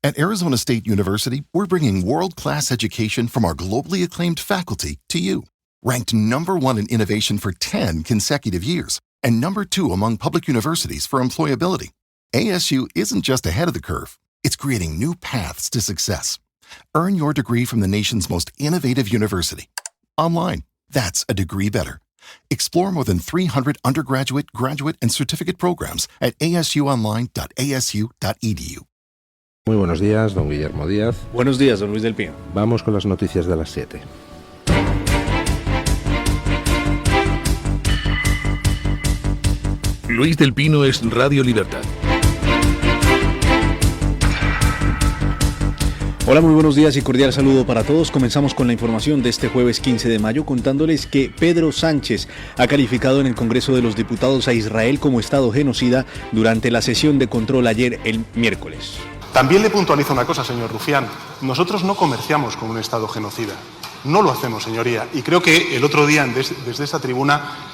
At Arizona State University, we're bringing world-class education from our globally acclaimed faculty to you. Ranked #1 in innovation for 10 consecutive years and #2 among public universities for employability, ASU isn't just ahead of the curve, it's creating new paths to success. Earn your degree from the nation's most innovative university. Online, that's a degree better. Explore more than 300 undergraduate, graduate, and certificate programs at asuonline.asu.edu. Muy buenos días, don Guillermo Díaz. Buenos días, don Luis del Pino. Vamos con las noticias de las 7. Luis del Pino es Radio Libertad. Hola, muy buenos días y cordial saludo para todos. Comenzamos con la información de este jueves 15 de mayo contándoles que Pedro Sánchez ha calificado en el Congreso de los Diputados a Israel como Estado genocida durante la sesión de control ayer, el miércoles. También le puntualizo una cosa, señor Rufián. Nosotros no comerciamos con un Estado genocida. No lo hacemos, señoría. Y creo que el otro día, desde esta tribuna,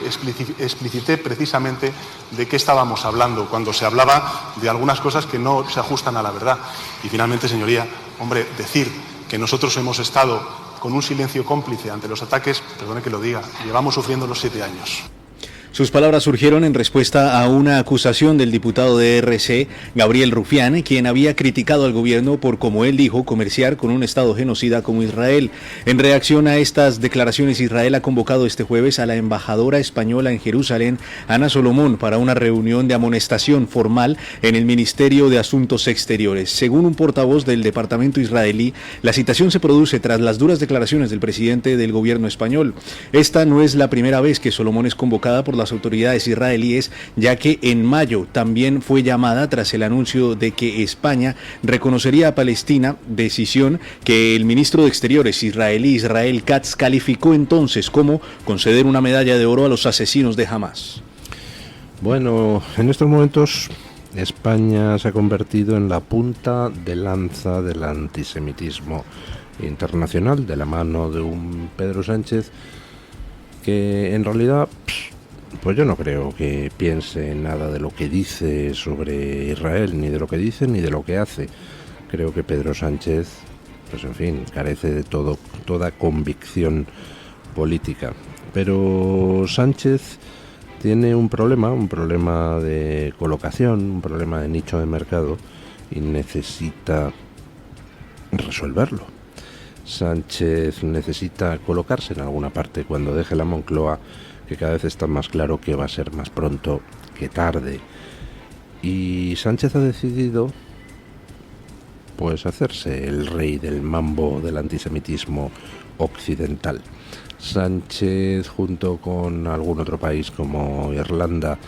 explicité precisamente de qué estábamos hablando, cuando se hablaba de algunas cosas que no se ajustan a la verdad. Y finalmente, señoría, hombre, decir que nosotros hemos estado con un silencio cómplice ante los ataques, perdone que lo diga, llevamos sufriendo los 7 años. Sus palabras surgieron en respuesta a una acusación del diputado de RC, Gabriel Rufián, quien había criticado al gobierno por, como él dijo, comerciar con un Estado genocida como Israel. En reacción a estas declaraciones, Israel ha convocado este jueves a la embajadora española en Jerusalén, Ana Solomón, para una reunión de amonestación formal en el Ministerio de Asuntos Exteriores. Según un portavoz del departamento israelí, la citación se produce tras las duras declaraciones del presidente del gobierno español. Esta no es la primera vez que Solomón es convocada por las autoridades israelíes, ya que en mayo también fue llamada tras el anuncio de que España reconocería a Palestina, decisión que el ministro de Exteriores israelí Israel Katz calificó entonces como conceder una medalla de oro a los asesinos de Hamás. Bueno, en estos momentos España se ha convertido en la punta de lanza del antisemitismo internacional, de la mano de un Pedro Sánchez que en realidad pues yo no creo que piense nada de lo que dice sobre Israel, ni de lo que dice ni de lo que hace. Creo que Pedro Sánchez, pues en fin, carece de toda convicción política. Pero Sánchez tiene un problema de colocación, un problema de nicho de mercado y necesita resolverlo. Sánchez necesita colocarse en alguna parte cuando deje la Moncloa, que cada vez está más claro que va a ser más pronto que tarde. Y Sánchez ha decidido pues hacerse el rey del mambo del antisemitismo occidental. Sánchez, junto con algún otro país como Irlanda,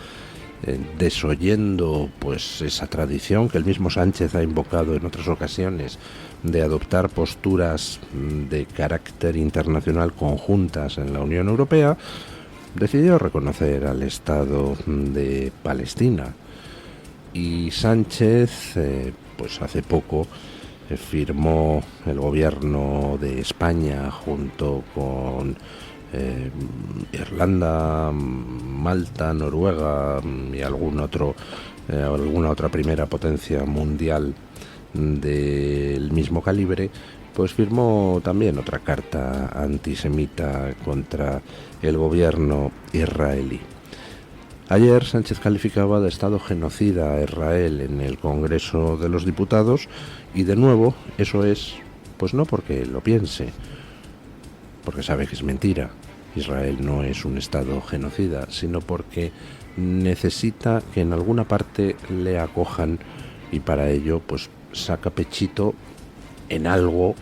desoyendo pues esa tradición que el mismo Sánchez ha invocado en otras ocasiones de adoptar posturas de carácter internacional conjuntas en la Unión Europea, decidió reconocer al Estado de Palestina. Y Sánchez, pues hace poco, firmó el gobierno de España junto con Irlanda, Malta, Noruega y alguna otra primera potencia mundial del mismo calibre, pues firmó también otra carta antisemita contra el gobierno israelí. Ayer Sánchez calificaba de Estado genocida a Israel en el Congreso de los Diputados y de nuevo eso es, pues no porque lo piense, porque sabe que es mentira. Israel no es un Estado genocida, sino porque necesita que en alguna parte le acojan y para ello pues saca pechito en algo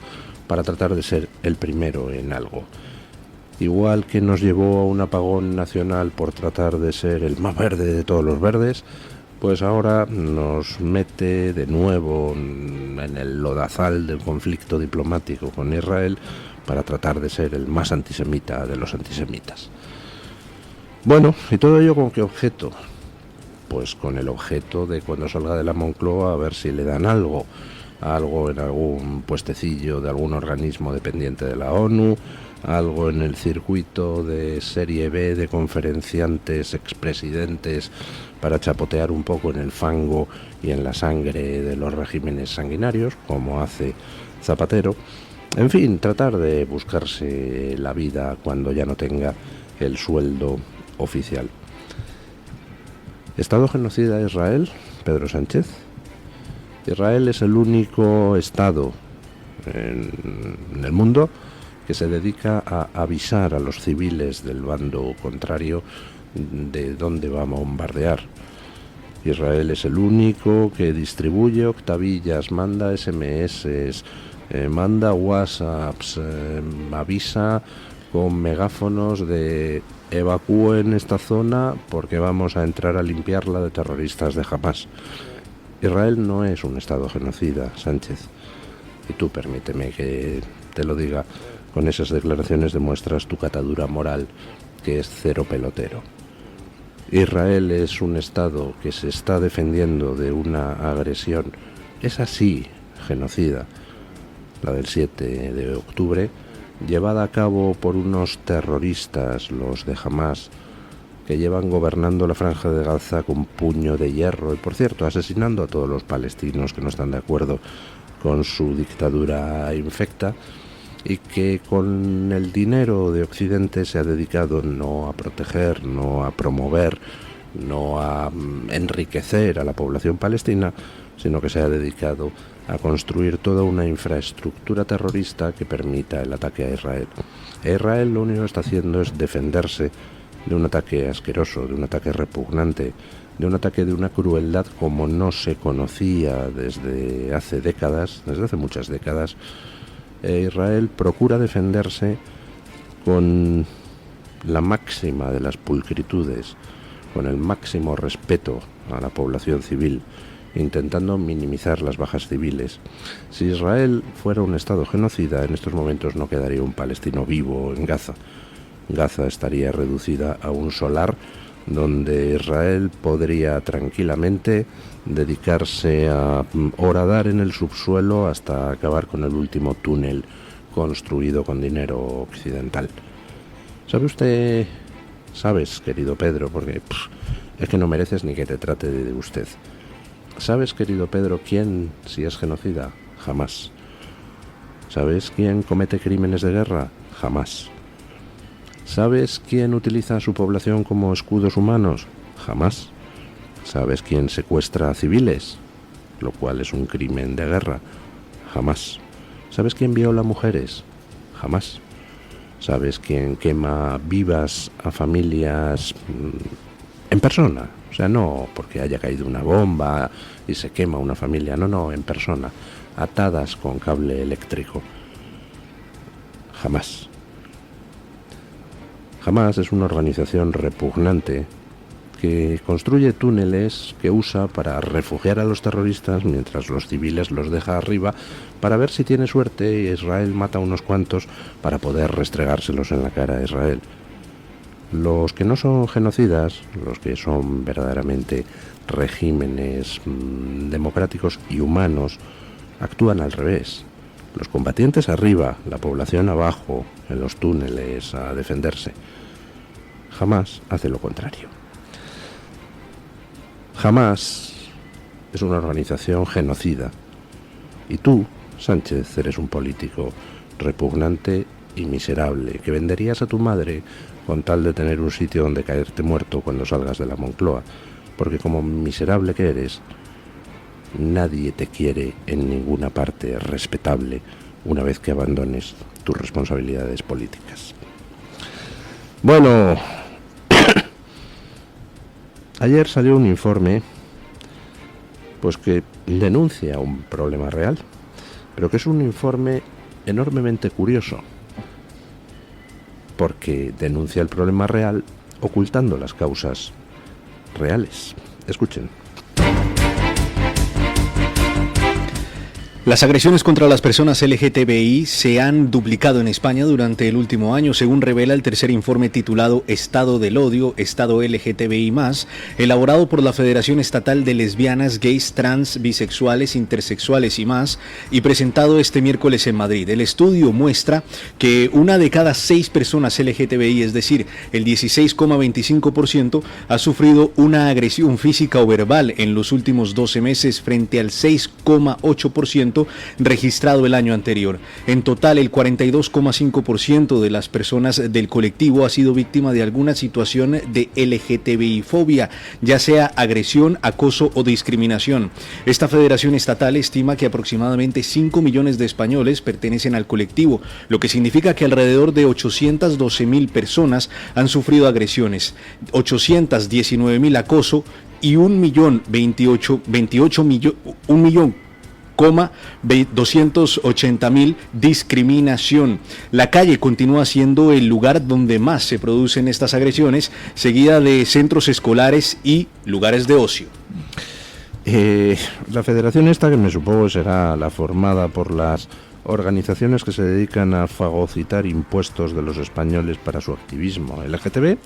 para tratar de ser el primero en algo. Igual que nos llevó a un apagón nacional por tratar de ser el más verde de todos los verdes, pues ahora nos mete de nuevo en el lodazal del conflicto diplomático con Israel para tratar de ser el más antisemita de los antisemitas. Bueno, ¿y todo ello con qué objeto? Pues con el objeto de cuando salga de la Moncloa a ver si le dan algo en algún puestecillo de algún organismo dependiente de la ONU, algo en el circuito de serie B de conferenciantes, expresidentes, para chapotear un poco en el fango y en la sangre de los regímenes sanguinarios, como hace Zapatero. En fin, tratar de buscarse la vida cuando ya no tenga el sueldo oficial. ¿Estado genocida Israel, Pedro Sánchez? Israel es el único Estado en el mundo que se dedica a avisar a los civiles del bando contrario de dónde va a bombardear. Israel es el único que distribuye octavillas, manda SMS, manda WhatsApps, avisa con megáfonos de evacúen esta zona porque vamos a entrar a limpiarla de terroristas de Hamás. Israel no es un Estado genocida, Sánchez. Y tú permíteme que te lo diga, con esas declaraciones demuestras tu catadura moral, que es cero pelotero. Israel es un Estado que se está defendiendo de una agresión, es así, genocida, la del 7 de octubre, llevada a cabo por unos terroristas, los de Hamás, que llevan gobernando la Franja de Gaza con puño de hierro y, por cierto, asesinando a todos los palestinos que no están de acuerdo con su dictadura infecta, y que con el dinero de Occidente se ha dedicado no a proteger, no a promover, no a enriquecer a la población palestina, sino que se ha dedicado a construir toda una infraestructura terrorista que permita el ataque a Israel. Israel lo único que está haciendo es defenderse de un ataque asqueroso, de un ataque repugnante, de un ataque de una crueldad como no se conocía desde hace décadas, desde hace muchas décadas. Israel procura defenderse con la máxima de las pulcritudes, con el máximo respeto a la población civil, intentando minimizar las bajas civiles. Si Israel fuera un Estado genocida, en estos momentos no quedaría un palestino vivo en Gaza. Gaza estaría reducida a un solar donde Israel podría tranquilamente dedicarse a horadar en el subsuelo hasta acabar con el último túnel construido con dinero occidental. Sabes, querido Pedro, porque es que no mereces ni que te trate de usted. ¿Sabes, querido Pedro, quién si es genocida? Jamás. ¿Sabes quién comete crímenes de guerra? Jamás. ¿Sabes quién utiliza a su población como escudos humanos? Jamás. ¿Sabes quién secuestra a civiles? Lo cual es un crimen de guerra. Jamás. ¿Sabes quién viola mujeres? Jamás. ¿Sabes quién quema vivas a familias en persona? O sea, no porque haya caído una bomba y se quema una familia, no, en persona, atadas con cable eléctrico. Jamás. Hamás es una organización repugnante que construye túneles que usa para refugiar a los terroristas mientras los civiles los deja arriba para ver si tiene suerte y Israel mata a unos cuantos para poder restregárselos en la cara a Israel. Los que no son genocidas, los que son verdaderamente regímenes democráticos y humanos, actúan al revés. Los combatientes arriba, la población abajo, en los túneles, a defenderse. Hamás hace lo contrario. Hamás es una organización genocida. Y tú, Sánchez, eres un político repugnante y miserable, que venderías a tu madre con tal de tener un sitio donde caerte muerto cuando salgas de la Moncloa, porque como miserable que eres, nadie te quiere en ninguna parte respetable una vez que abandones tus responsabilidades políticas. Bueno, ayer salió un informe pues que denuncia un problema real, pero que es un informe enormemente curioso, porque denuncia el problema real ocultando las causas reales. Escuchen. Las agresiones contra las personas LGTBI se han duplicado en España durante el último año, según revela el tercer informe titulado Estado del Odio, Estado LGTBI+, elaborado por la Federación Estatal de Lesbianas, Gays, Trans, Bisexuales, Intersexuales y más, y presentado este miércoles en Madrid. El estudio muestra que 1 de cada 6 personas LGTBI, es decir, el 16,25%, ha sufrido una agresión física o verbal en los últimos 12 meses frente al 6,8% registrado el año anterior. En total, el 42,5% de las personas del colectivo ha sido víctima de alguna situación de LGTBI-fobia, ya sea agresión, acoso o discriminación. Esta federación estatal estima que aproximadamente 5 millones de españoles pertenecen al colectivo, lo que significa que alrededor de 812.000 personas han sufrido agresiones, 819.000 acoso y 1.280.000 discriminación. La calle continúa siendo el lugar donde más se producen estas agresiones, seguida de centros escolares y lugares de ocio. La federación esta, que me supongo será la formada por las organizaciones que se dedican a fagocitar impuestos de los españoles para su activismo LGTB,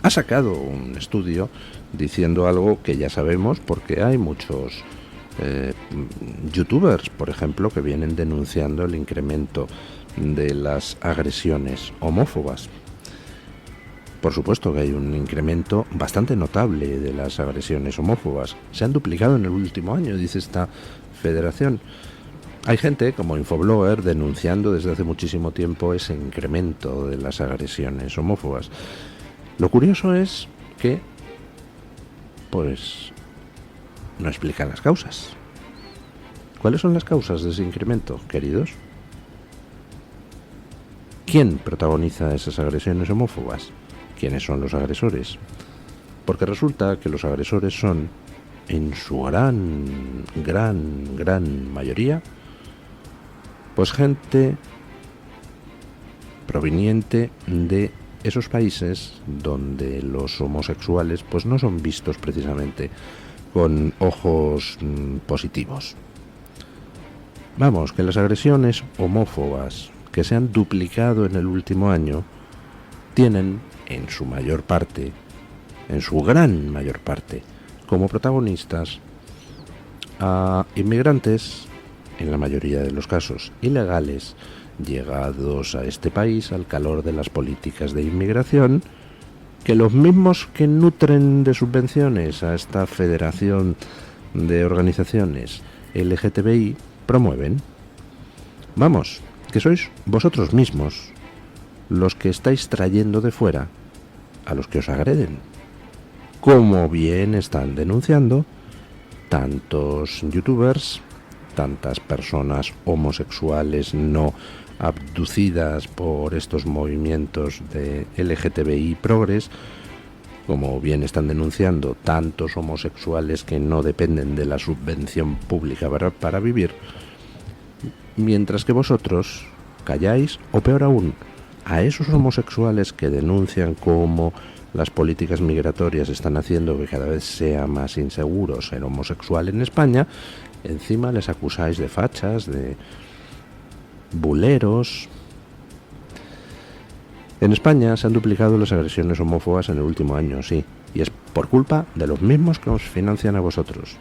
ha sacado un estudio diciendo algo que ya sabemos porque hay muchos youtubers, por ejemplo, que vienen denunciando el incremento de las agresiones homófobas. Por supuesto que hay un incremento bastante notable de las agresiones homófobas. Se han duplicado en el último año, dice esta federación. Hay gente como Infoblogger denunciando desde hace muchísimo tiempo ese incremento de las agresiones homófobas. Lo curioso es que, pues, no explican las causas. ¿Cuáles son las causas de ese incremento, queridos? ¿Quién protagoniza esas agresiones homófobas? ¿Quiénes son los agresores? Porque resulta que los agresores son, en su gran mayoría, pues gente proveniente de esos países donde los homosexuales pues no son vistos precisamente con ojos positivos. Vamos, que las agresiones homófobas que se han duplicado en el último año tienen en su mayor parte, en su gran mayor parte, como protagonistas a inmigrantes, en la mayoría de los casos ilegales, llegados a este país al calor de las políticas de inmigración, que los mismos que nutren de subvenciones a esta federación de organizaciones LGTBI promueven. Vamos, que sois vosotros mismos los que estáis trayendo de fuera a los que os agreden, como bien están denunciando tantos youtubers, tantas personas homosexuales no abducidas por estos movimientos de LGTBI progres, como bien están denunciando tantos homosexuales que no dependen de la subvención pública para vivir, mientras que vosotros calláis, o peor aún, a esos homosexuales que denuncian cómo las políticas migratorias están haciendo que cada vez sea más inseguro ser homosexual en España, encima les acusáis de fachas, de buleros. En España se han duplicado las agresiones homófobas en el último año, sí, y es por culpa de los mismos que os financian a vosotros.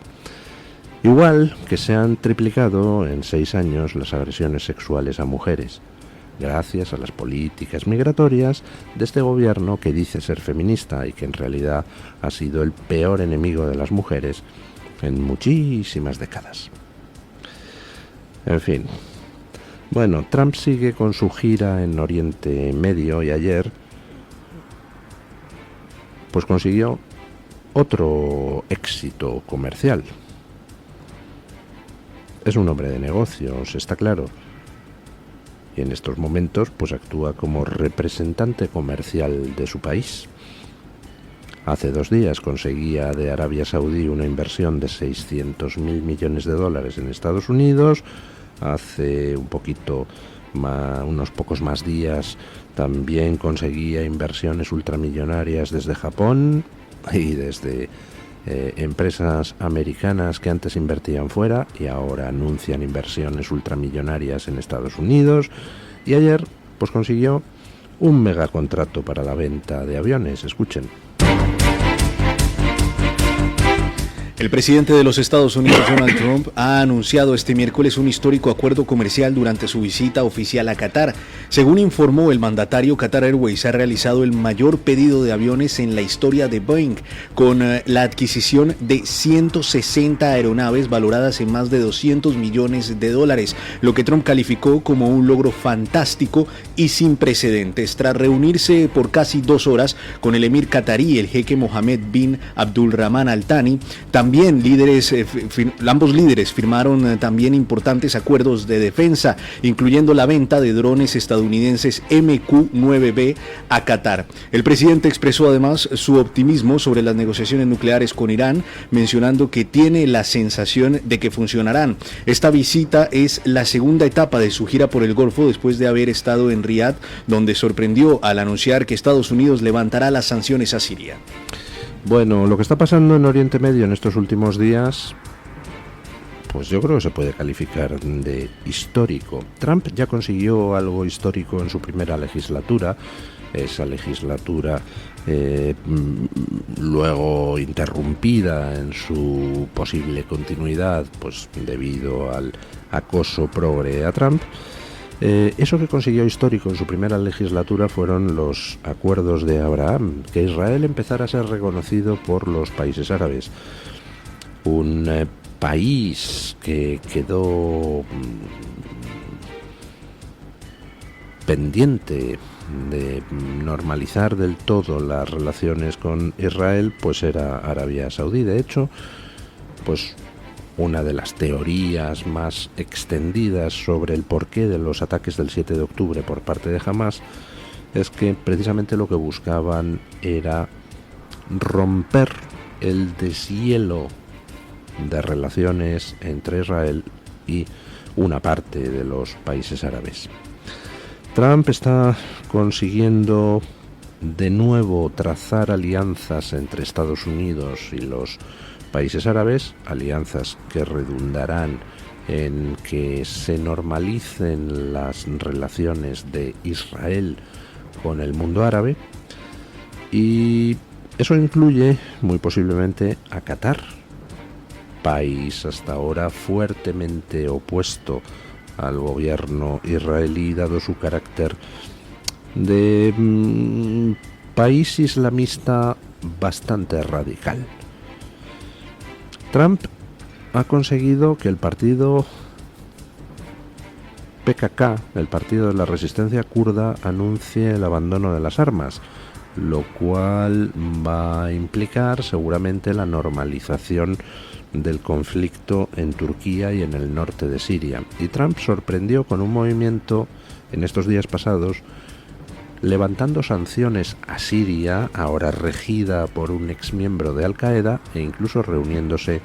Igual que se han triplicado en 6 años las agresiones sexuales a mujeres, gracias a las políticas migratorias de este gobierno que dice ser feminista y que en realidad ha sido el peor enemigo de las mujeres en muchísimas décadas. En fin. Bueno, Trump sigue con su gira en Oriente Medio y ayer pues consiguió otro éxito comercial. Es un hombre de negocios, está claro. Y en estos momentos pues actúa como representante comercial de su país. Hace 2 días conseguía de Arabia Saudí una inversión de 600.000 millones de dólares en Estados Unidos. Hace un poquito más, unos pocos más días, también conseguía inversiones ultramillonarias desde Japón y desde empresas americanas que antes invertían fuera y ahora anuncian inversiones ultramillonarias en Estados Unidos. Y ayer pues consiguió un megacontrato para la venta de aviones. Escuchen. El presidente de los Estados Unidos, Donald Trump, ha anunciado este miércoles un histórico acuerdo comercial durante su visita oficial a Qatar. Según informó el mandatario, Qatar Airways ha realizado el mayor pedido de aviones en la historia de Boeing, con la adquisición de 160 aeronaves valoradas en más de $200 millones, lo que Trump calificó como un logro fantástico y sin precedentes. Tras reunirse por casi 2 horas con el emir qatarí, el jeque Mohammed bin Abdulrahman Al Thani, ambos líderes firmaron también importantes acuerdos de defensa, incluyendo la venta de drones estadounidenses MQ-9B a Qatar. El presidente expresó además su optimismo sobre las negociaciones nucleares con Irán, mencionando que tiene la sensación de que funcionarán. Esta visita es la segunda etapa de su gira por el Golfo después de haber estado en Riad, donde sorprendió al anunciar que Estados Unidos levantará las sanciones a Siria. Bueno, lo que está pasando en Oriente Medio en estos últimos días, pues yo creo que se puede calificar de histórico. Trump ya consiguió algo histórico en su primera legislatura, esa legislatura luego interrumpida en su posible continuidad, pues debido al acoso progre a Trump. Eso que consiguió histórico en su primera legislatura fueron los acuerdos de Abraham, que Israel empezara a ser reconocido por los países árabes. Un país que quedó pendiente de normalizar del todo las relaciones con Israel, pues era Arabia Saudí. De hecho, pues una de las teorías más extendidas sobre el porqué de los ataques del 7 de octubre por parte de Hamás es que precisamente lo que buscaban era romper el deshielo de relaciones entre Israel y una parte de los países árabes. Trump está consiguiendo de nuevo trazar alianzas entre Estados Unidos y los países árabes, alianzas que redundarán en que se normalicen las relaciones de Israel con el mundo árabe, y eso incluye muy posiblemente a Qatar, país hasta ahora fuertemente opuesto al gobierno israelí, dado su carácter de país islamista bastante radical. Trump ha conseguido que el partido PKK, el partido de la resistencia kurda, anuncie el abandono de las armas, lo cual va a implicar seguramente la normalización del conflicto en Turquía y en el norte de Siria. Y Trump sorprendió con un movimiento en estos días pasados, levantando sanciones a Siria, ahora regida por un exmiembro de Al-Qaeda, e incluso reuniéndose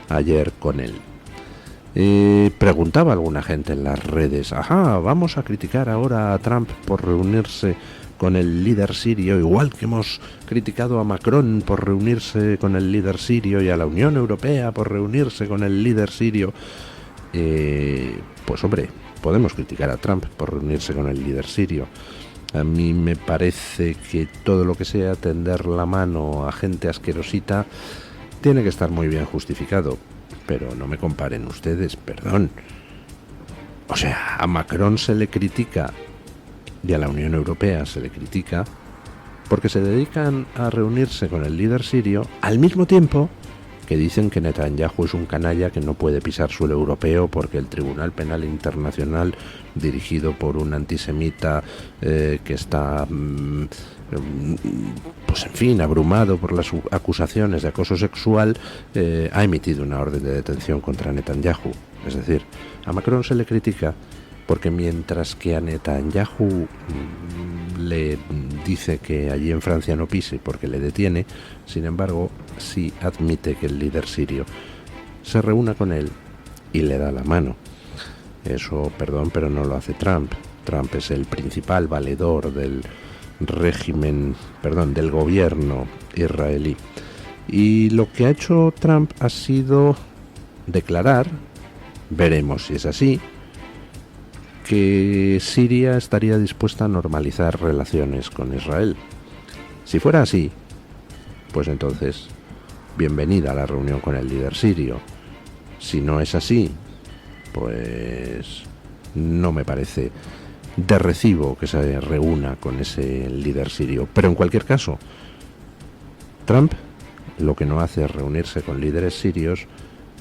ayer con él. Preguntaba alguna gente en las redes, vamos a criticar ahora a Trump por reunirse con el líder sirio, igual que hemos criticado a Macron por reunirse con el líder sirio y a la Unión Europea por reunirse con el líder sirio. Pues hombre, podemos criticar a Trump por reunirse con el líder sirio. A mí me parece que todo lo que sea tender la mano a gente asquerosita tiene que estar muy bien justificado. Pero no me comparen ustedes, perdón. O sea, a Macron se le critica y a la Unión Europea se le critica porque se dedican a reunirse con el líder sirio al mismo tiempo que dicen que Netanyahu es un canalla que no puede pisar suelo europeo porque el Tribunal Penal Internacional, dirigido por un antisemita que está, pues en fin, abrumado por las acusaciones de acoso sexual, ha emitido una orden de detención contra Netanyahu. Es decir, a Macron se le critica porque mientras que a Netanyahu le dice que allí en Francia no pise porque le detiene, sin embargo, sí admite que el líder sirio se reúna con él y le da la mano. Eso, perdón, pero no lo hace Trump. Trump es el principal valedor del régimen, del gobierno israelí. Y lo que ha hecho Trump ha sido declarar, veremos si es así, que Siria estaría dispuesta a normalizar relaciones con Israel. Si fuera así, pues entonces, bienvenida a la reunión con el líder sirio. Si no es así, pues no me parece de recibo que se reúna con ese líder sirio. Pero en cualquier caso, Trump lo que no hace es reunirse con líderes sirios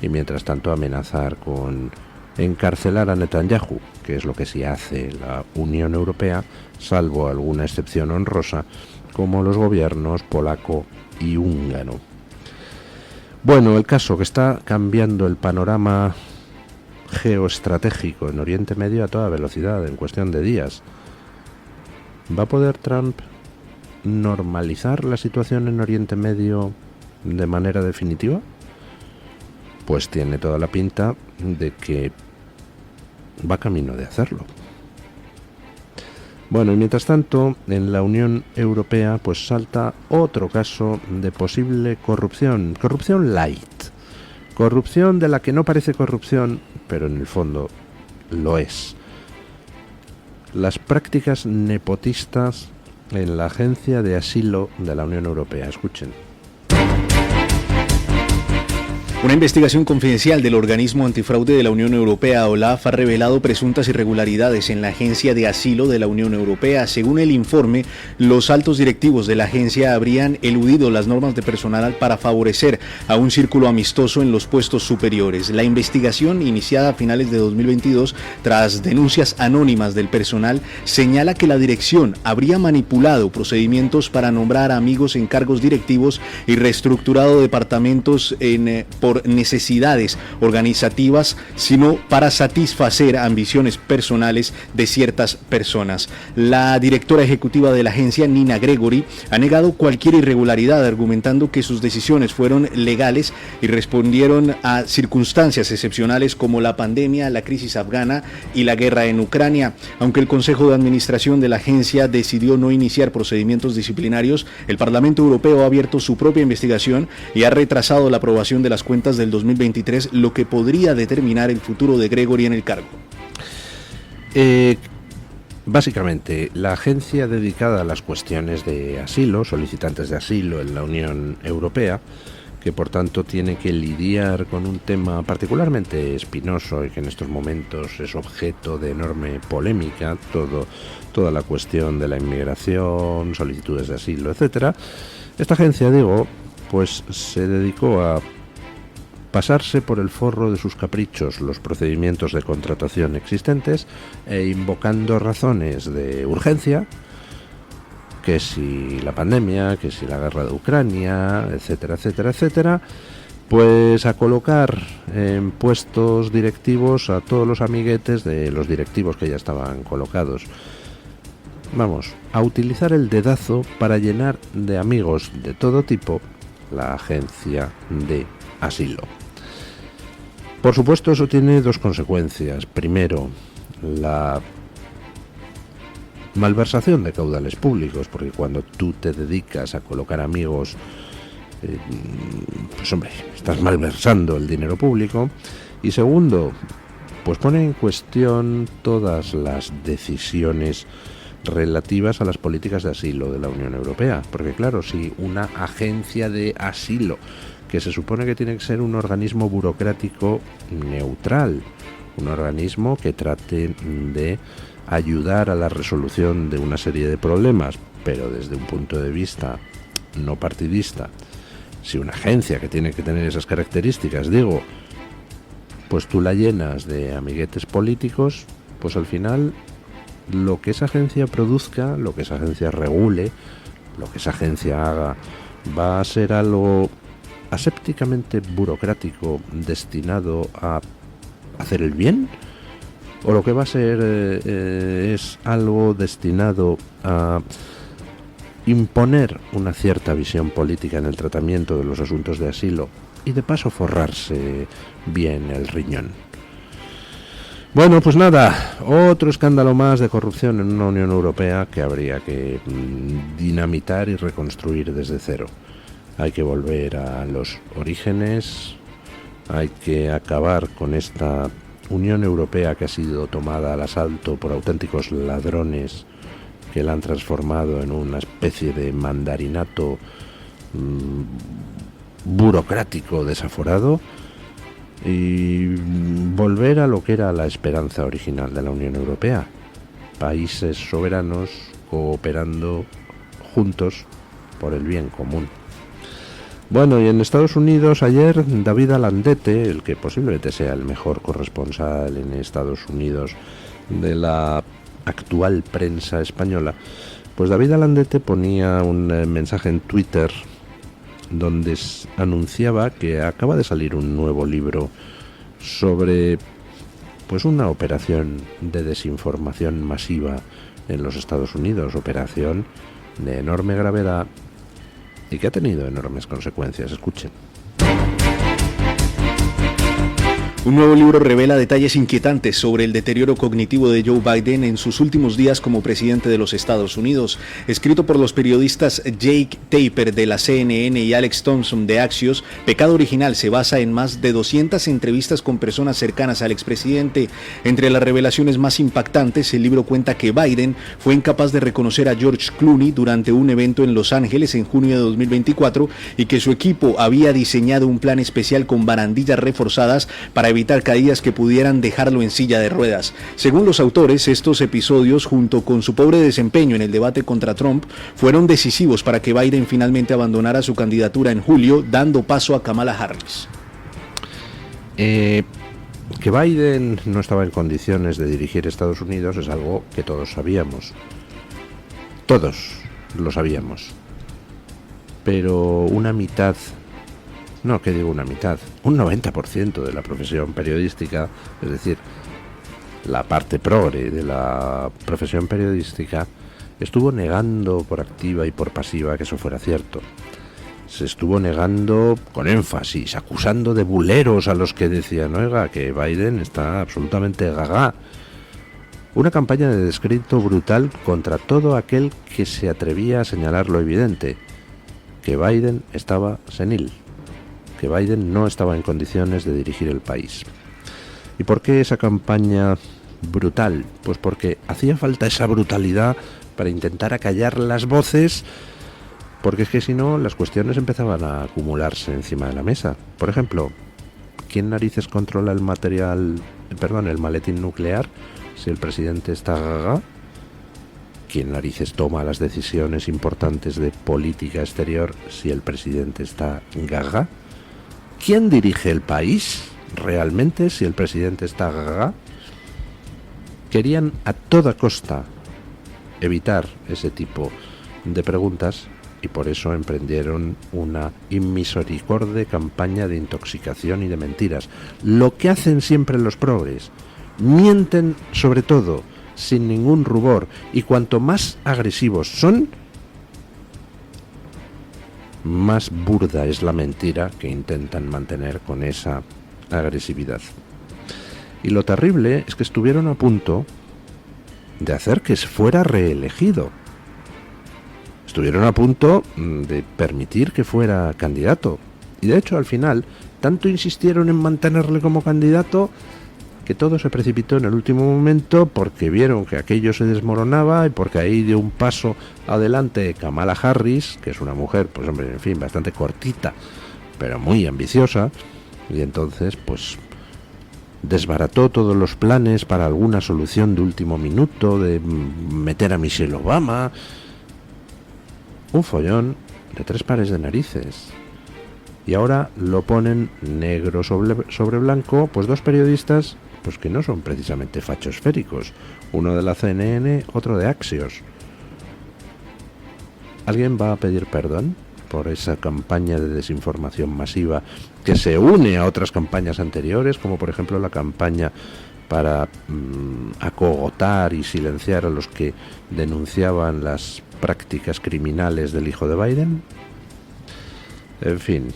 y mientras tanto amenazar con encarcelar a Netanyahu, que es lo que sí hace la Unión Europea, salvo alguna excepción honrosa, como los gobiernos polaco y húngaro. Bueno, el caso que está cambiando el panorama geoestratégico en Oriente Medio a toda velocidad, en cuestión de días. ¿Va a poder Trump normalizar la situación en Oriente Medio de manera definitiva? Pues tiene toda la pinta de que va camino de hacerlo. Bueno, y mientras tanto, en la Unión Europea pues salta otro caso de posible corrupción, corrupción light, corrupción de la que no parece corrupción, pero en el fondo lo es. Las prácticas nepotistas en la Agencia de Asilo de la Unión Europea. Escuchen. Una investigación confidencial del organismo antifraude de la Unión Europea, OLAF, ha revelado presuntas irregularidades en la Agencia de Asilo de la Unión Europea. Según el informe, los altos directivos de la agencia habrían eludido las normas de personal para favorecer a un círculo amistoso en los puestos superiores. La investigación, iniciada a finales de 2022, tras denuncias anónimas del personal, señala que la dirección habría manipulado procedimientos para nombrar amigos en cargos directivos y reestructurado departamentos por necesidades organizativas, sino para satisfacer ambiciones personales de ciertas personas. La directora ejecutiva de la agencia, Nina Gregory, ha negado cualquier irregularidad, argumentando que sus decisiones fueron legales y respondieron a circunstancias excepcionales como la pandemia, la crisis afgana y la guerra en Ucrania. Aunque el Consejo de Administración de la agencia decidió no iniciar procedimientos disciplinarios, el Parlamento Europeo ha abierto su propia investigación y ha retrasado la aprobación de las cuentas del 2023, lo que podría determinar el futuro de Gregory en el cargo. Básicamente, la agencia dedicada a las cuestiones de asilo, solicitantes de asilo en la Unión Europea, que por tanto tiene que lidiar con un tema particularmente espinoso y que en estos momentos es objeto de enorme polémica, toda la cuestión de la inmigración, solicitudes de asilo, etcétera. Esta agencia, pues se dedicó a pasarse por el forro de sus caprichos los procedimientos de contratación existentes e invocando razones de urgencia, que si la pandemia, que si la guerra de Ucrania, etcétera, etcétera, etcétera, pues a colocar en puestos directivos a todos los amiguetes de los directivos que ya estaban colocados. Vamos, a utilizar el dedazo para llenar de amigos de todo tipo la agencia de asilo. Por supuesto, eso tiene dos consecuencias. Primero, la malversación de caudales públicos, porque cuando tú te dedicas a colocar amigos, pues hombre, estás malversando el dinero público. Y segundo, pues pone en cuestión todas las decisiones relativas a las políticas de asilo de la Unión Europea, porque claro, si una agencia de asilo, que se supone que tiene que ser un organismo burocrático neutral, un organismo que trate de ayudar a la resolución de una serie de problemas, pero desde un punto de vista no partidista, si una agencia que tiene que tener esas características, pues tú la llenas de amiguetes políticos, pues al final lo que esa agencia produzca, lo que esa agencia regule, lo que esa agencia haga, va a ser algo asépticamente burocrático destinado a hacer el bien, o lo que va a ser es algo destinado a imponer una cierta visión política en el tratamiento de los asuntos de asilo y de paso forrarse bien el riñón. Bueno, pues nada, otro escándalo más de corrupción en una Unión Europea que habría que dinamitar y reconstruir desde cero. hay que volver a los orígenes, hay que acabar con esta Unión Europea que ha sido tomada al asalto por auténticos ladrones que la han transformado en una especie de mandarinato burocrático desaforado, y volver a lo que era la esperanza original de la Unión Europea: países soberanos cooperando juntos por el bien común. Bueno, y en Estados Unidos ayer David Alandete, el que posiblemente sea el mejor corresponsal en Estados Unidos de la actual prensa española, pues David Alandete ponía un mensaje en Twitter donde anunciaba que acaba de salir un nuevo libro sobre pues una operación de desinformación masiva en los Estados Unidos, operación de enorme gravedad y que ha tenido enormes consecuencias. Escuchen. Un nuevo libro revela detalles inquietantes sobre el deterioro cognitivo de Joe Biden en sus últimos días como presidente de los Estados Unidos. Escrito por los periodistas Jake Tapper de la CNN y Alex Thompson de Axios, Pecado Original se basa en más de 200 entrevistas con personas cercanas al expresidente. Entre las revelaciones más impactantes, el libro cuenta que Biden fue incapaz de reconocer a George Clooney durante un evento en Los Ángeles en junio de 2024 y que su equipo había diseñado un plan especial con barandillas reforzadas para evitar caídas que pudieran dejarlo en silla de ruedas. Según los autores, estos episodios, junto con su pobre desempeño en el debate contra Trump, fueron decisivos para que Biden finalmente abandonara su candidatura en julio, dando paso a Kamala Harris. Que Biden no estaba en condiciones de dirigir Estados Unidos es algo que todos sabíamos. Todos lo sabíamos. Pero una mitad... No, ¿qué digo una mitad? Un 90% de la profesión periodística, es decir, la parte progre de la profesión periodística, estuvo negando por activa y por pasiva que eso fuera cierto. Se estuvo negando con énfasis, acusando de buleros a los que decían, oiga, que Biden está absolutamente gaga. Una campaña de descrédito brutal contra todo aquel que se atrevía a señalar lo evidente, que Biden estaba senil, que Biden no estaba en condiciones de dirigir el país. ¿Y por qué esa campaña brutal? Pues porque hacía falta esa brutalidad para intentar acallar las voces, porque es que si no las cuestiones empezaban a acumularse encima de la mesa. Por ejemplo, ¿quién narices controla el maletín nuclear si el presidente está gaga? ¿Quién narices toma las decisiones importantes de política exterior si el presidente está gaga? ¿Quién dirige el país realmente si el presidente está gaga? Querían a toda costa evitar ese tipo de preguntas y por eso emprendieron una inmisericorde campaña de intoxicación y de mentiras. Lo que hacen siempre los progres: mienten sobre todo, sin ningún rubor, y cuanto más agresivos son, más burda es la mentira que intentan mantener con esa agresividad. Y lo terrible es que estuvieron a punto de hacer que fuera reelegido. Estuvieron a punto de permitir que fuera candidato. Y de hecho, al final, tanto insistieron en mantenerle como candidato que todo se precipitó en el último momento porque vieron que aquello se desmoronaba y porque ahí dio un paso adelante Kamala Harris, que es una mujer, pues hombre, en fin, bastante cortita, pero muy ambiciosa, y entonces, pues, desbarató todos los planes para alguna solución de último minuto, de meter a Michelle Obama. Un follón de 3 pares de narices. Y ahora lo ponen negro sobre blanco, pues 2 periodistas pues que no son precisamente fachosféricos, uno de la CNN, otro de Axios. ¿Alguien va a pedir perdón por esa campaña de desinformación masiva que se une a otras campañas anteriores, como por ejemplo la campaña para acogotar y silenciar a los que denunciaban las prácticas criminales del hijo de Biden? En fin,